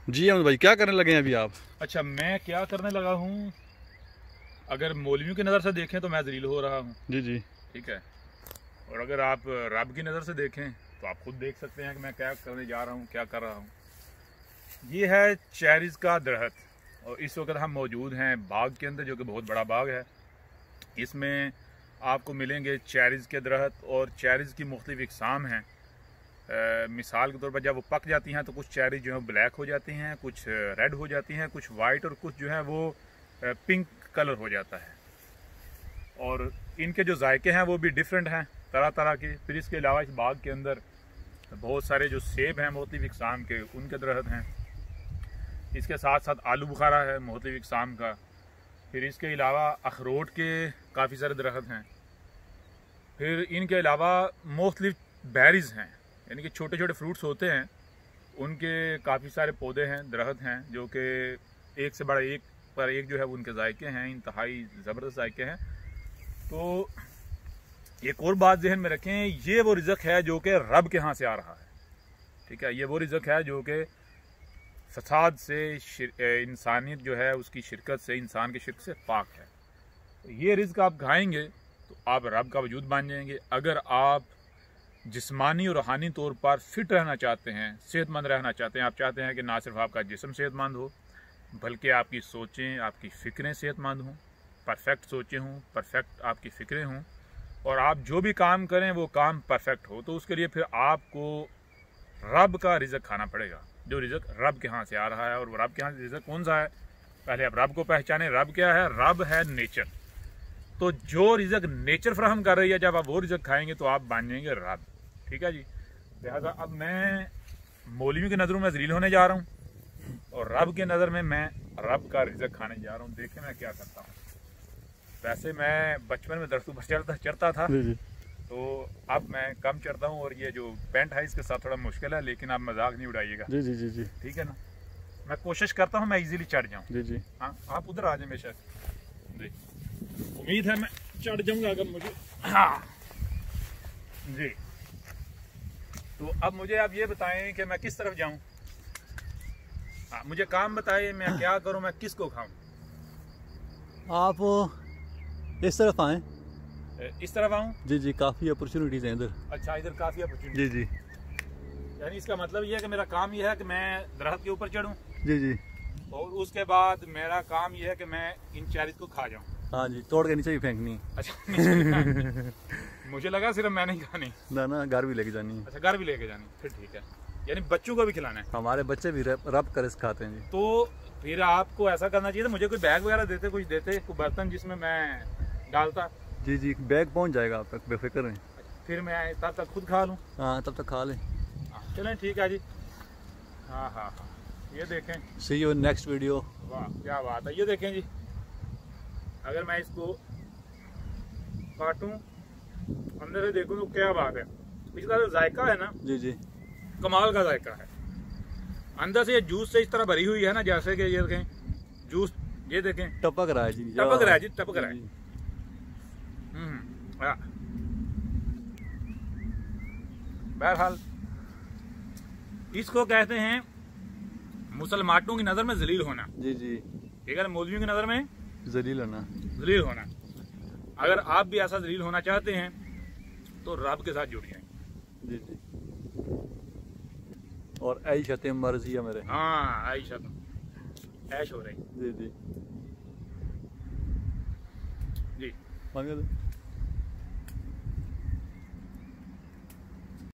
जी अहमद भाई, क्या करने लगे हैं अभी आप? अच्छा, मैं क्या करने लगा हूँ? अगर मौलवियों की नज़र से देखें तो मैं जलील हो रहा हूँ। जी जी। ठीक है। और अगर आप रब की नज़र से देखें तो आप खुद देख सकते हैं कि मैं क्या करने जा रहा हूँ, क्या कर रहा हूँ। ये है चेरीज़ का दरख्त और इस वक्त हम मौजूद हैं बाग के अंदर, जो कि बहुत बड़ा बाग है। इसमें आपको मिलेंगे चेरीज़ के दरख्त और चेरीज़ की मुख्तलिफ इकसाम हैं। मिसाल के तौर पर जब वो पक जाती हैं तो कुछ चेरी जो है ब्लैक हो जाती हैं, कुछ रेड हो जाती हैं, कुछ वाइट और कुछ जो है वो पिंक कलर हो जाता है। और इनके जो जायके हैं वो भी डिफरेंट हैं, तरह तरह के। फिर इसके अलावा इस बाग के अंदर बहुत सारे जो सेब हैं मुख्तलिफ इकसाम के, उनके दरख्त हैं। इसके साथ साथ आलू बुखारा है मुख्तलिफ इकसाम का। फिर इसके अलावा अखरोट के काफ़ी सारे दरख्त हैं। फिर इनके अलावा मुख्तलिफ बेरीज़ हैं, यानी कि छोटे छोटे फ्रूट्स होते हैं, उनके काफ़ी सारे पौधे हैं, दरख्त हैं, जो कि एक से बड़ा एक पर एक जो है वो उनके जायके हैं, इंतहाई ज़बरदस्त जायके हैं। तो एक और बात जहन में रखें, ये वो रिज़्क है जो कि रब के यहाँ से आ रहा है। ठीक है, ये वो रिज़्क है जो कि फसाद से, इंसानियत जो है उसकी शिरकत से, इंसान की शिरक से पाक है। तो ये रिज़्क आप खाएंगे तो आप रब का वजूद बन जाएंगे। अगर आप जिस्मानी और रूहानी तौर पर फिट रहना चाहते हैं, सेहतमंद रहना चाहते हैं, आप चाहते हैं कि ना सिर्फ आपका जिस्म सेहतमंद हो बल्कि आपकी सोचें, आपकी फ़िक्रें सेहतमंद हों, परफेक्ट सोचें हों, परफेक्ट आपकी फ़िक्रें हों, और आप जो भी काम करें वो काम परफेक्ट हो, तो उसके लिए फिर आपको रब का रिज़्क खाना पड़ेगा, जो रिज़्क रब के यहाँ से आ रहा है। और रब के यहाँ से रिज़्क कौन सा है? पहले आप रब को पहचानें। रब क्या है? रब है नेचर। तो जो रिज़्क नेचर फराहम कर रही है, जब आप वो रिज़्क खाएंगे तो आप बन जाएंगे रब। ठीक है जी। लिहाजा अब मैं मौलवियों की नज़रों में जलील होने जा रहा हूँ और रब के नज़र में मैं रब का रिज़्क खाने जा रहा हूँ। देखें मैं क्या करता हूँ। वैसे मैं बचपन में दरख्तों पर चढ़ता था, तो अब मैं कम चढ़ता हूँ, और ये जो पेंट है इसके साथ थोड़ा मुश्किल है, लेकिन आप मजाक नहीं उड़ाइएगा। जी जी जी जी। ठीक है ना। मैं कोशिश करता हूँ मैं इजीली चढ़ जाऊँ। जी जी। हाँ, आप उधर आ जाए बेशक जी। उम्मीद है मैं चढ़ जाऊँगा अगर मुझे। हाँ जी। तो अब मुझे आप ये बताएं कि मैं किस तरफ जाऊँ। हाँ, मुझे काम बताइए, मैं क्या करूँ, मैं किसको खाऊँ? आप इस तरफ आए। इस तरफ आऊँ? जी जी, काफ़ी अपॉर्चुनिटीज़ हैं इधर। अच्छा, इधर काफ़ी अपॉर्चुनिटी। जी जी। यानी इसका मतलब ये है कि मेरा काम ये है कि मैं दरख्त के ऊपर चढ़ूँ, जी जी। और उसके बाद मेरा काम ये है कि मैं इन चेरीज़ को खा जाऊँ। हाँ जी, तोड़ के नीचे भी फेंकनी। अच्छा मुझे लगा सिर्फ मैंने ही खानी। ना ना, घर भी लेके जानी है। अच्छा, घर भी लेके जानी, फिर ठीक है। यानी बच्चों को भी खिलाना है। हमारे बच्चे भी रब का रिज़्क खाते हैं जी। तो फिर आपको ऐसा करना चाहिए था, मुझे कोई बैग वगैरह देते, कुछ देते, कोई बर्तन जिसमें मैं डालता। जी जी, बैग पहुंच जाएगा आप तक, बेफिक्र रहें। फिर मैं तब तक खुद खा लूँ। हाँ, तब तक खा लें। चलें, ठीक है जी। हाँ हाँ हाँ, ये देखें। सी यू नेक्स्ट वीडियो। वाह, क्या बात है। ये देखें जी, अगर मैं इसको काटूं अंदर से देखूं तो क्या बात है। इसका जो जायका है ना, जी जी, कमाल का जायका है। अंदर से ये जूस से इस तरह भरी हुई है ना, जैसे कि ये देखें जूस, ये देखें टपक रहा है जी। टपक रहा है जी, टपक रहा है। बहरहाल इसको कहते हैं मुसलमानों की नज़र में जलील होना। जी जी। ठीक है ना, मौलवियों की नज़र में जलील होना। जलील होना। अगर आप भी ऐसा जलील होना चाहते हैं तो रब के साथ जुड़ जाएं। जी जी। और ऐशत मर्जी है मेरे। हाँ, आयशा ऐश हो रही। जी जी जी। मांगे